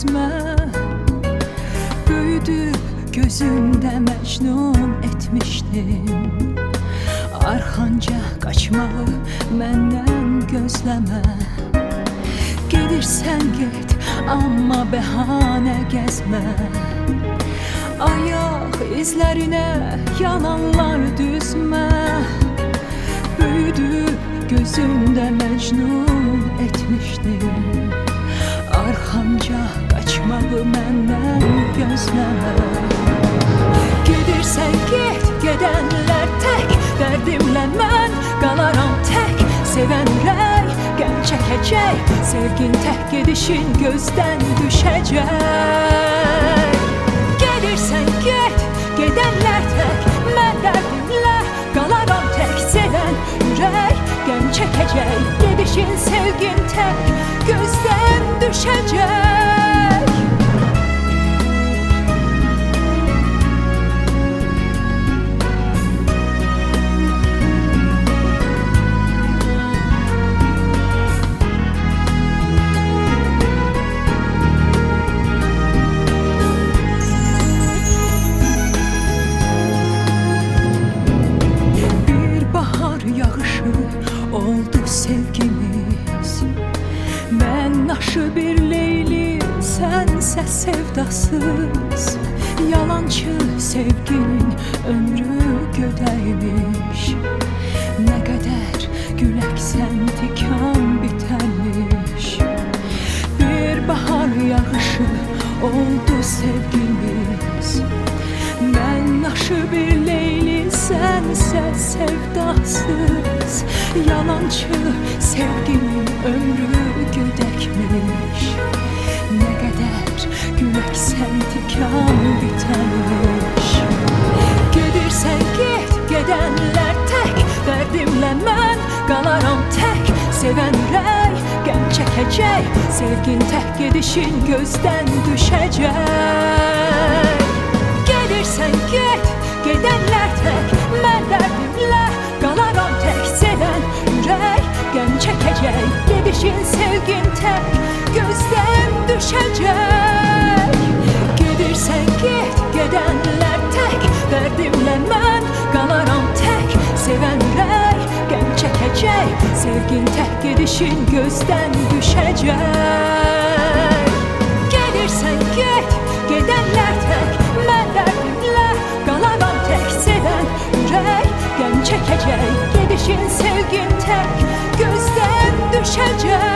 üzmə. Büyüdü gözümdə məcnun etmişdim. Arxanca qaçmağı məndən gözləmə. Gedirsən get, amma bəhanə gəzmə. Ayaq izlərinə yalanlar düzmə. Büyüdü gözümdə məcnun etmişdim. Arxanca qaçmağı məndən gözləmə. Gedirsən get, gedənlər tək, dərdimlə mən qalaram tək. Sevən ürək qəm çəkəcək, sevgin tək, gedişin gözdən düşəcək. Gedirsən get, gedənlər tək, mən dərdimlə qalaram tək. Sevən ürək qəm çəkəcək, gedişin sevgin tək, gözdən düşəcək. Oldu sevgimiz, mən naşı bir leyli, sənsə sevdasız. Yalançı sevginin ömrü gödəymiş. Nə qədər güləksən tikan bitərmiş. Bir bahar yağışı oldu sevgimiz, mən naşı bir leyli, sənsə sevdasız. Yalancı sevginin ömrü gödəkmiş. Nə qədər güləksən tikan bitərmiş. Gedirsən get, gedənlər tək, dərdimlə mən qalaram tək. Sevən ürək qəm çəkəcək, sevgin tək, gedişin gözdən düşəcək. Gedirsən get, gedənlər tək, mən dərdimlə qalaram tək. Sevən ürək qəm çəkəcək, gedişin sevgin tək, gözdən düşəcək. Gedirsən get, gedənlər tək, dərdimlə mən qalaram tək. Sevən ürək qəm çəkəcək, sevgin tək, gedişin gözdən düşəcək. Gedirsən get, gedənlər tək, mən dərdimlə qalaram tək. Sevən ürək qəm çəkəcək, gedişin sevgin tək, gözdən düşəcək.